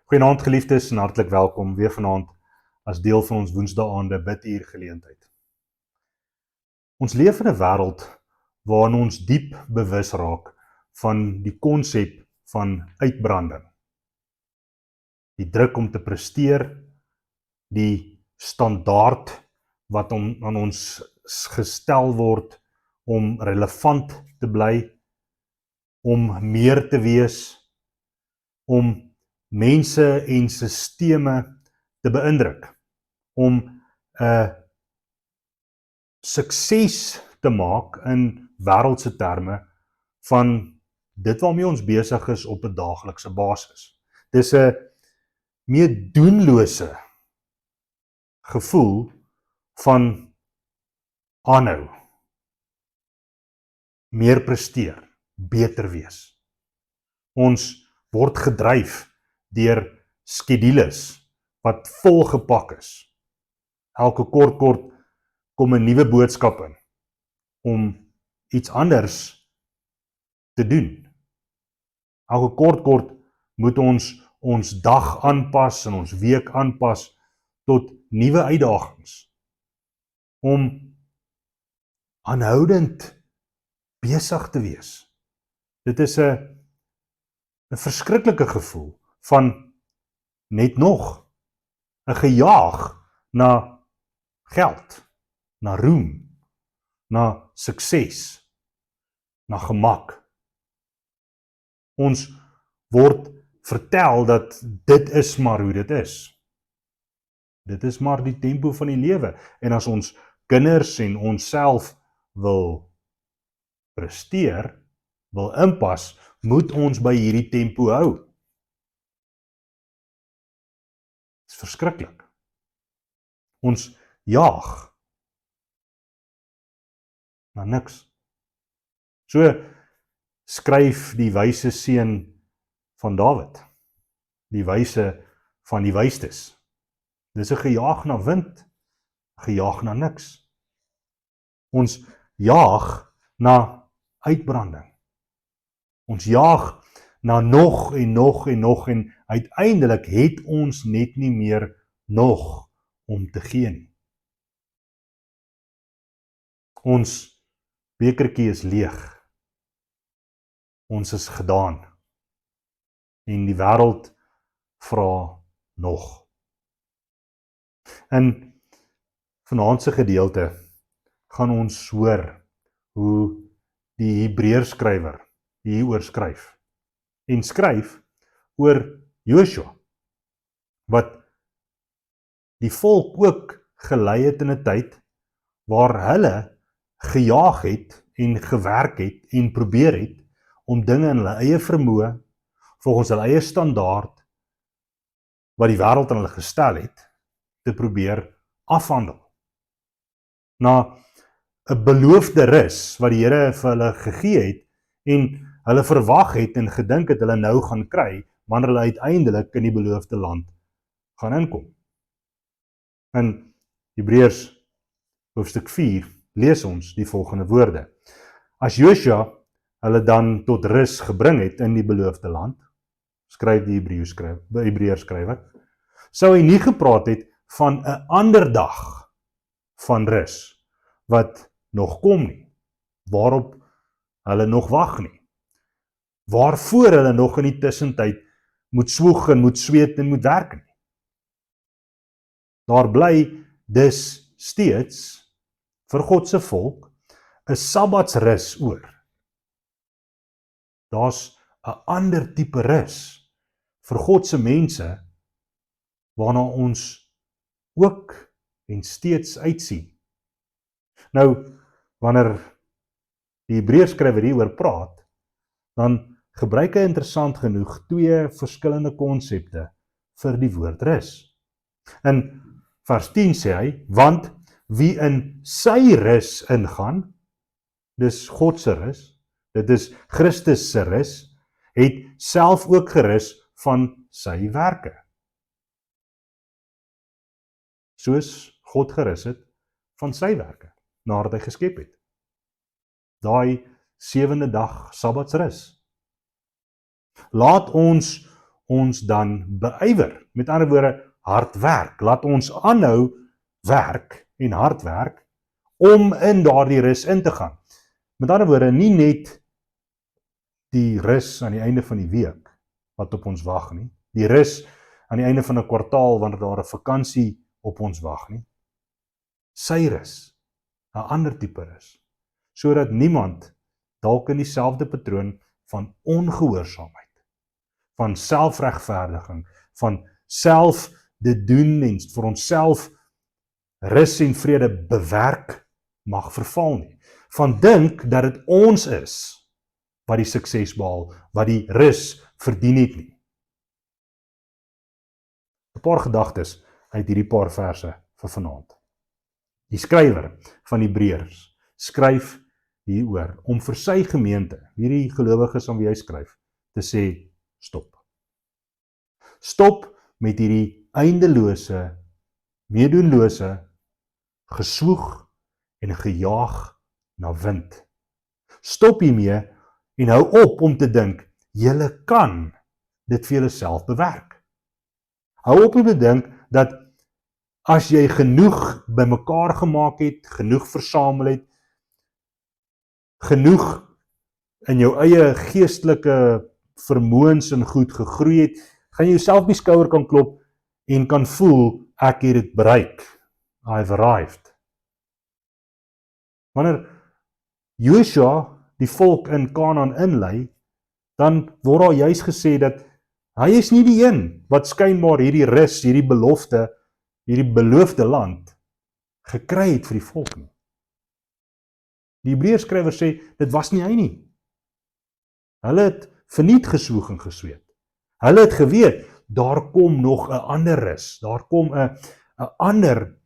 Goeienaand geliefdes en hartlik welkom weer vanaand as deel van ons woensdaeaande biduur geleentheid. Ons leef in 'n wêreld waarin ons diep bewus raak van die konsep van uitbranding. Die druk om te presteer, die standaard wat aan ons gestel word om relevant te bly, om meer te wees, om mense en sisteme te beïndruk, om 'n sukses te maak in wêreldse terme van dit waarmee ons besig is op 'n daaglikse basis. Dis 'n meedoenlose gevoel van aanhou, meer presteer, beter wees. Ons word gedryf deur skedules wat volgepak is. Elke kort kom 'n nuwe boodskap in om iets anders te doen. Elke kort moet ons dag aanpas en ons week aanpas tot nuwe uitdagings om aanhoudend besig te wees. Dit is 'n verskriklike gevoel van net nog 'n gejaag na geld, na roem, na sukses, na gemak. Ons word vertel dat dit is maar hoe dit is. Dit is maar die tempo van die lewe. En as ons kinders en onsself wil presteer, wil inpas, moet ons by hierdie tempo hou. Dit is verskriklik. Ons jaag na niks. So skryf die wyse seun van Dawid, die wyse van die wystes. Dis 'n gejaag na wind, gejaag na niks. Ons jaag na uitbranding. Ons jaag na nog en uiteindelik het ons net nie meer nog om te gee nie. Ons bekertjie is leeg. Ons is gedaan. En die wêreld vra nog. In vanaand se gedeelte gaan ons hoor hoe die Hebreërskrywer hieroor skryf. En skryf oor Joshua, wat die volk ook gelei het in 'n tyd waar hulle gejaag het en gewerk het en probeer het om dinge in hulle eie vermoë, volgens hulle eie standaard, wat die wêreld aan hulle gestel het, te probeer afhandel. Na 'n beloofde rus wat die Here vir hulle gegee het en hulle verwag het en gedink het hulle nou gaan kry, wanneer hulle uiteindelik in die beloofde land gaan inkom. In Hebreërs hoofstuk 4 lees ons die volgende woorde. As Joshua hulle dan tot rus gebring het in die beloofde land, skryf die Hebreërskrywer, sou hy nie gepraat het van 'n ander dag van rus wat nog kom nie, waarop hulle nog wag nie, waarvoor hulle nog in die tussentyd moet swoeg en moet sweet en moet werk nie. Daar bly dus steeds vir God se volk 'n sabbatsrus oor. Daar's 'n ander tipe rus vir God se mense waarna ons ook en steeds uitsien. Nou, wanneer die Hebreërskrywer hieroor praat, dan gebruik hy interessant genoeg twee verskillende konsepte vir die woord rus. In vers 10 sê hy, want wie in sy rus ingaan, dis God se rus, dit is Christus se rus, het self ook gerus van sy werke. Soos God gerus het van sy werke, nadat hy geskep het. Daai 7de dag sabbatsrus. Laat ons ons dan beywer. Met ander woorde, hard werk. Laat ons aanhou werk en hard werk om in daardie rus in te gaan. Met ander woorde, nie net die rus aan die einde van die week wat op ons wag nie. Die rus aan die einde van 'n kwartaal wanneer daar 'n vakansie op ons wag nie. Sy rus, 'n ander tipe rus, sodat niemand dalk in dieselfde patroon van ongehoorsaamheid, van selfregverdiging, van self dit doen en vir onsself rus en vrede bewerk mag verval nie. Van dink dat dit ons is wat die sukses behaal, wat die rus verdien het nie. 'n Paar gedagtes uit hierdie paar verse vir vanaand. Die skrywer van Hebreërs skryf hieroor om vir sy gemeente, hierdie gelowiges aan wie hy skryf, te sê stop. Stop met hierdie eindelose, meedoenlose geswoeg en gejaag na wind. Stop hiermee en hou op om te dink, julle kan dit vir julleself bewerk. Hou op om te dink dat as jy genoeg bymekaar gemaak het, genoeg versamel het, genoeg in jou eie geestelike vermoëns en goed gegroei het, gaan jy jouself op die skouer kan klop en kan voel, ek het dit bereik. I've arrived. Wanneer Joshua die volk in Kanaan inlei, dan word daar juis gesê dat hy is nie die een wat skynbaar hierdie rus, hierdie belofte, hierdie beloofde land gekry het vir die volk nie. Die Hebreërskrywer sê, dit was nie hy nie. Hulle het verniet geswoeg en gesweet. Hulle het geweet, daar kom nog 'n ander rus, daar kom 'n ander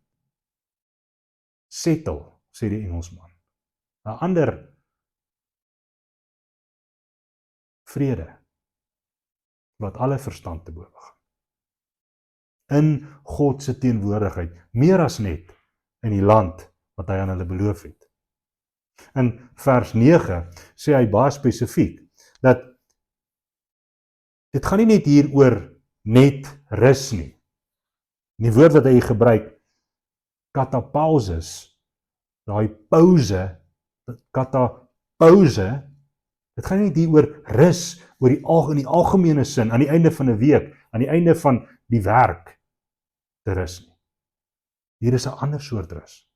settle, sê die Engelsman. 'n ander vrede, wat alle verstand te bowe gaan. In God se teenwoordigheid, meer as net in die land wat hy aan hulle beloof het. In vers 9 sê hy baie spesifiek, dat dit gaan nie net hier oor net rus nie. Die woord wat hy gebruik, katapauses, daai pause, dit gaan nie hier oor rus, oor in die algemene sin, aan die einde van 'n week, aan die einde van die werk, te rus nie. Hier is 'n ander soort rus.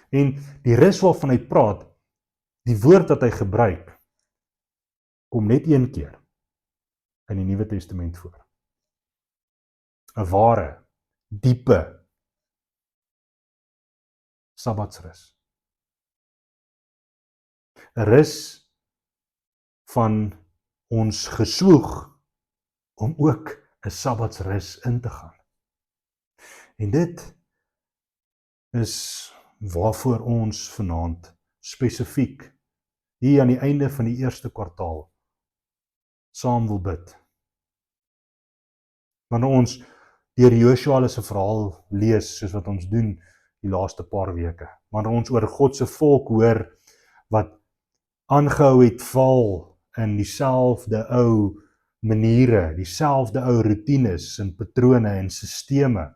En die rus waarvan hy praat, die woord wat hy gebruik, kom net een keer in die Nuwe Testament voor. 'n ware, diepe Sabbatsrus. 'n rus van ons geswoeg om ook 'n Sabbatsrus in te gaan. En dit is waarvoor ons vanaand spesifiek hier aan die einde van die eerste kwartaal saam wil bid. Wanneer ons deur Joshua se verhaal lees, soos wat ons doen die laaste paar weke, wanneer ons oor God se volk hoor wat aangehou het val in dieselfde ou maniere, dieselfde ou routines en patrone en sisteme,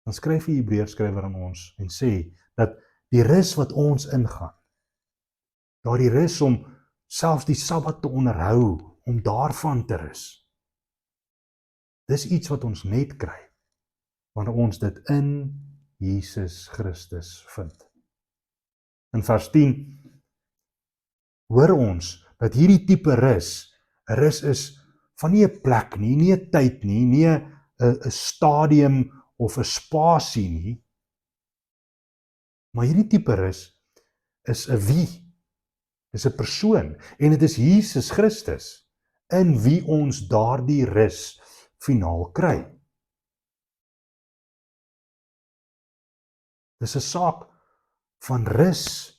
dan skryf die Hebreërskrywer aan ons en sê dat die rus wat ons ingaan, daardie rus om selfs die Sabbat te onderhou, om daarvan te rus, dis iets wat ons net kry wanneer ons dit in Jesus Christus vind. In vers 10 hoor ons dat hierdie tipe rus, 'n rus is van nie 'n plek nie, nie 'n tyd nie, nie 'n stadium of 'n spasie nie, maar hierdie tipe rus is 'n wie, is 'n persoon, en dit is Jesus Christus, in wie ons daardie rus finaal kry. Dis 'n saak van rus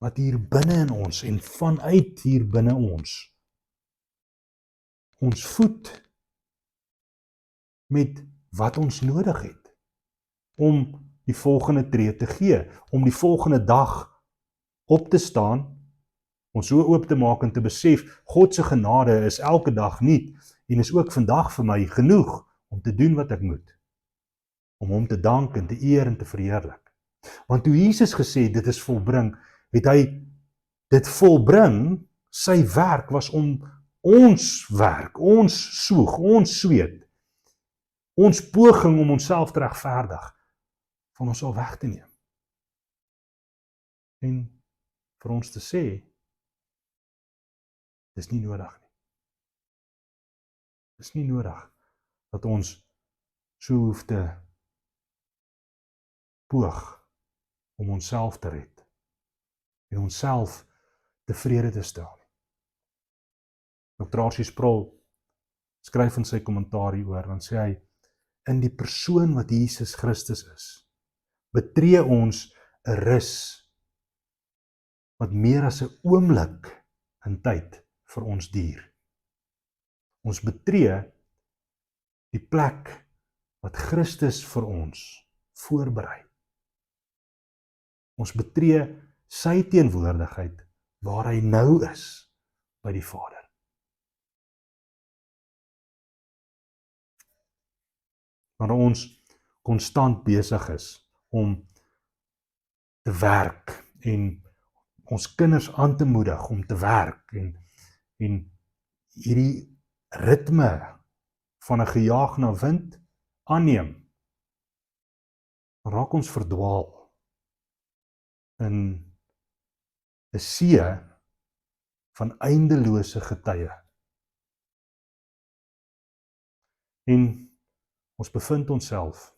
wat hier binne in ons en vanuit hier binne ons voed met wat ons nodig het om die volgende tree te gee, om die volgende dag op te staan Ons so oop te maak en te besef, God se genade is elke dag nuut en is ook vandag vir my genoeg om te doen wat ek moet. Om hom te dank en te eer en te verheerlik. Want toe Jesus gesê dit is volbring, het hy dit volbring, sy werk was om ons werk, ons soeg, ons sweet, ons poging om onsself te regverdig, van ons al weg te neem. En vir ons te sê, dis nie nodig nie. Dis nie nodig dat ons so hoef te poog om onsself te red en onsself tevrede te stel. Dr. R.C. Sproul skryf in sy kommentaar hieroor, dan sê hy, in die persoon wat Jesus Christus is, betree ons 'n rus wat meer as 'n oomblik in tyd vir ons duur. Ons betree die plek wat Christus vir ons voorberei. Ons betree sy teenwoordigheid waar hy nou is by die Vader. Wanneer ons konstant besig is om te werk en ons kinders aan te moedig om te werk en hierdie ritme van 'n gejaag na wind aanneem, raak ons verdwaal in 'n see van eindelose getye. En ons bevind onsself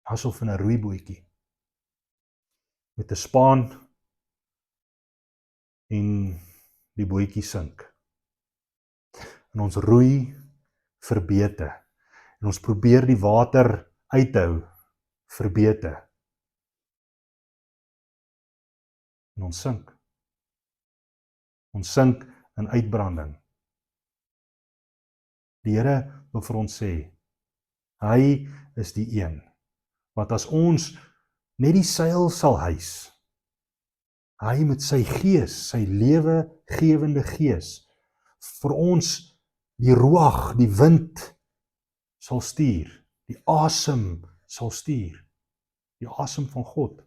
asof in 'n roeibootjie met 'n spaan en die bootjie sink. En ons roei verbete en ons probeer die water uithou verbete. En ons sink. Ons sink in uitbranding. Die Here wil vir ons sê, hy is die een wat as ons net die seil sal hys, hy met sy gees, sy lewegewende gees, vir ons die ruach, die wind sal stuur, die asem sal stuur, die asem van God,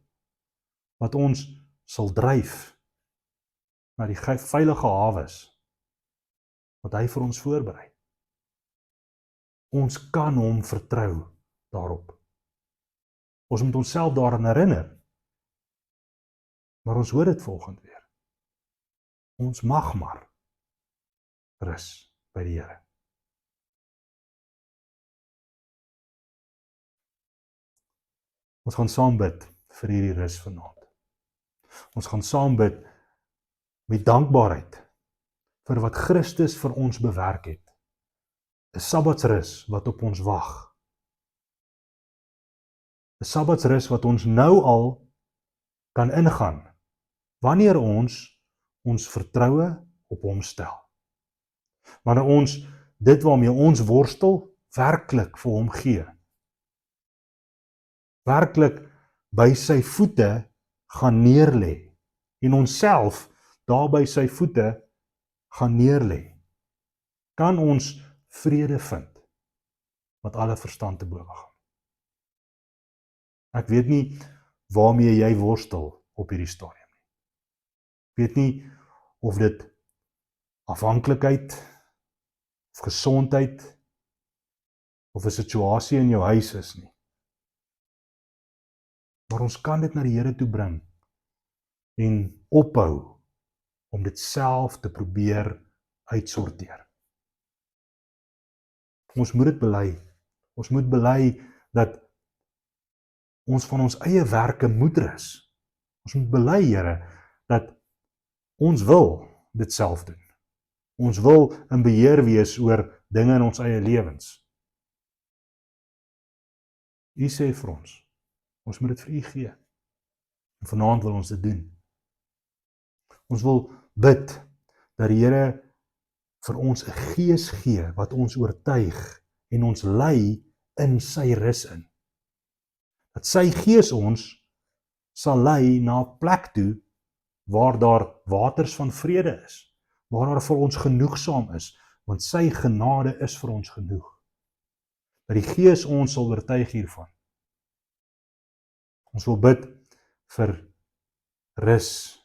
wat ons sal dryf na die veilige hawes, wat hy vir ons voorberei. Ons kan hom vertrou daarop. Ons moet onsself daaraan herinner, maar ons hoor dit volgende weer. Ons mag maar rus by die Here. Ons gaan saam bid vir hierdie rus vanaand. Ons gaan saam bid met dankbaarheid vir wat Christus vir ons bewerk het. 'n Sabbatsrus wat op ons wag. 'n Sabbatsrus wat ons nou al kan ingaan, wanneer ons vertroue op hom stel. Wanneer ons dit waarmee ons worstel, werklik vir hom gee. Werklik by sy voete gaan neerlê en onsself daar by sy voete gaan neerlê. Kan ons vrede vind wat alle verstand te bowe gaan. Ek weet nie waarmee jy worstel op hierdie stadium nie. Ek weet nie of dit afhanklikheid of gesondheid of 'n situasie in jou huis is nie. Maar ons kan dit na die Here toe bring en ophou om dit self te probeer uitsorteer. Ons moet dit bely. Ons moet bely dat ons van ons eie werke moet rus. Ons moet bely, Here, dat ons wil dit self doen. Ons wil in beheer wees oor dinge in ons eie lewens. U sê vir ons moet dit vir u gee. En vanaand wil ons dit doen. Ons wil bid dat die Here vir ons 'n gees gee wat ons oortuig en ons lei in sy rus in. Dat sy gees ons sal lei na 'n plek toe waar daar waters van vrede is, waar daar vir ons genoegsaam is, want sy genade is vir ons genoeg. Dat die Gees ons sal oortuig hiervan. Ons wil bid vir rus,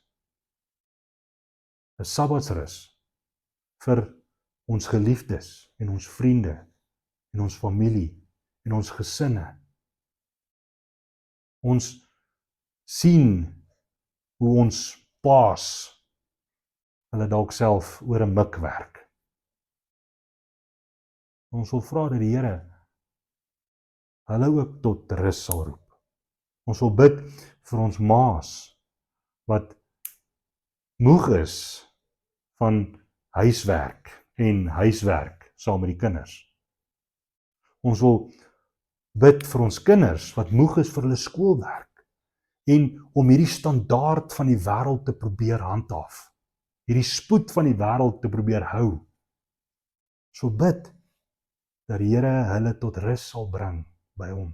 'n sabbatsrus, vir ons geliefdes en ons vriende en ons familie en ons gesinne. Ons sien hoe ons paas hulle dalk self oor 'n mik werk. Ons wil vra dat die Here hulle ook tot rus sal roep. Ons wil bid vir ons ma's wat moeg is van huiswerk en huiswerk saam met die kinders. Ons wil bid vir ons kinders wat moeg is vir hulle skoolwerk en om hierdie standaard van die wêreld te probeer handhaaf. Hierdie spoed van die wêreld te probeer hou. Ons wil bid dat die Here hulle tot rus sal bring by hom.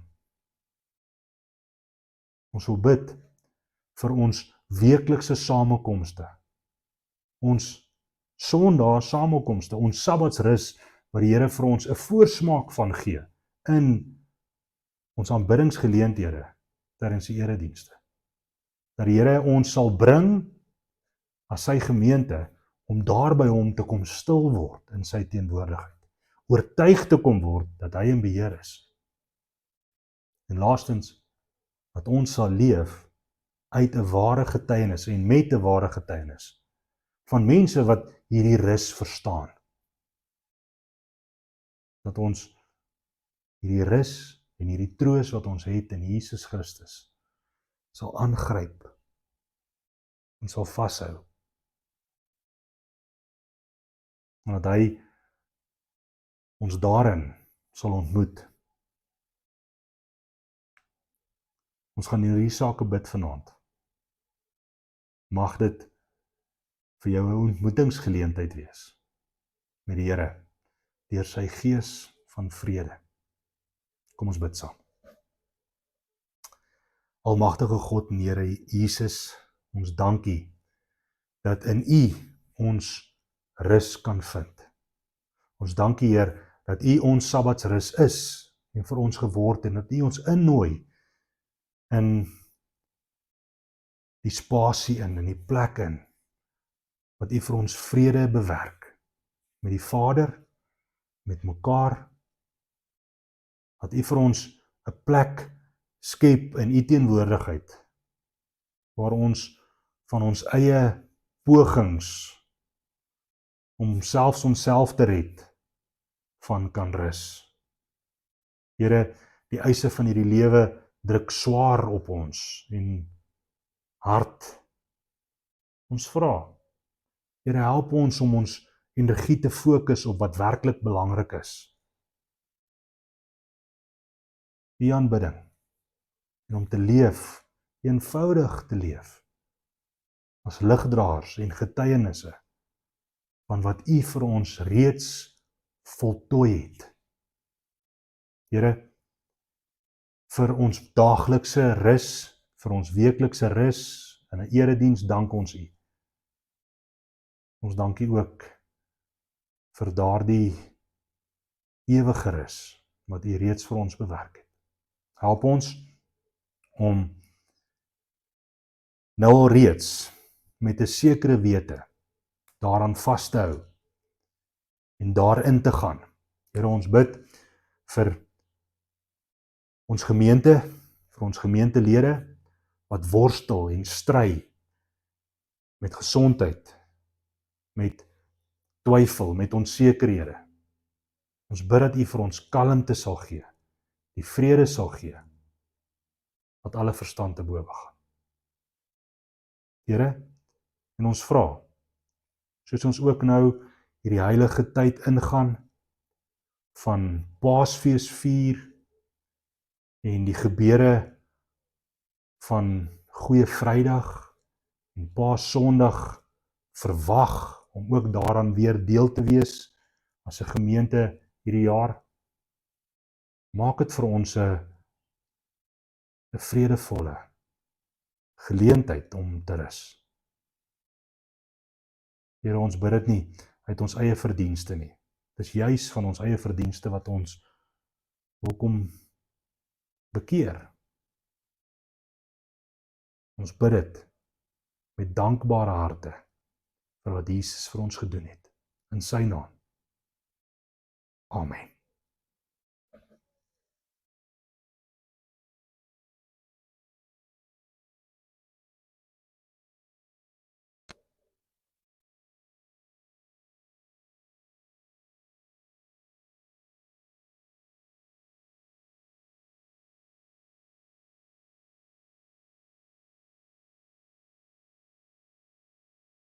Ons wil bid vir ons weeklikse samekomste, ons Sondag samekomste, ons Sabbatsrus wat die Here vir ons 'n voorsmaak van gee in ons aanbiddingsgeleenthede tydens die eredienste. Dat die Here ons sal bring as sy gemeente om daar by hom te kom stil word in sy teenwoordigheid, oortuig te kom word dat hy in beheer is. En laastens, dat ons sal leef uit 'n ware getuienis en met 'n ware getuienis van mense wat hierdie rus verstaan. Dat ons hierdie rus en hierdie troos wat ons het in Jesus Christus sal aangryp en sal vashou. En dat hy ons daarin sal ontmoet. Ons gaan hierdie sake bid vanaand. Mag dit vir jou 'n ontmoetingsgeleentheid wees met die Here deur sy Gees van vrede. Kom ons bid saam. Almagtige God en Here Jesus, ons dankie dat in U ons rus kan vind. Ons dankie Heer dat U ons Sabbatsrus is en vir ons geword en dat U ons innooi in die spasie in die plek in wat U vir ons vrede bewerk met die Vader, met mekaar, dat U vir ons 'n plek skep in U teenwoordigheid waar ons van ons eie pogings om selfs onsself te red van kan rus. Here, die eise van hierdie lewe druk swaar op ons en hard. Ons vra, Here, help ons om ons energie te fokus op wat werklik belangrik is. Die aanbidding en om te leef, eenvoudig te leef, as ligdraers en getuienisse van wat U vir ons reeds voltooi het. Here, vir ons daaglikse rus, vir ons weeklikse rus in 'n erediens dank ons U. Ons dank U ook vir daardie ewige rus wat U reeds vir ons bewerk het. Help ons om nou al reeds met 'n sekere wete daaraan vas te hou en daarin te gaan. Here, ons bid vir ons gemeente, vir ons gemeentelede wat worstel en stry met gesondheid, met twyfel, met onsekerhede. Ons bid dat U vir ons kalmte sal gee, die vrede sal gee, wat alle verstand te bowe gaan. Here, en ons vra, soos ons ook nou hierdie heilige tyd ingaan, van Paasfees vier, en die gebeure van Goeie Vrydag, en Paasondag verwag, om ook daaraan weer deel te wees, as 'n gemeente hierdie jaar. Maak dit vir ons 'n vredevolle geleentheid om te rus. Here, ons bid dit nie uit ons eie verdienste nie. Dis juis van ons eie verdienste wat ons wil kom bekeer. Ons bid dit met dankbare harte vir wat Jesus vir ons gedoen het. In sy naam. Amen.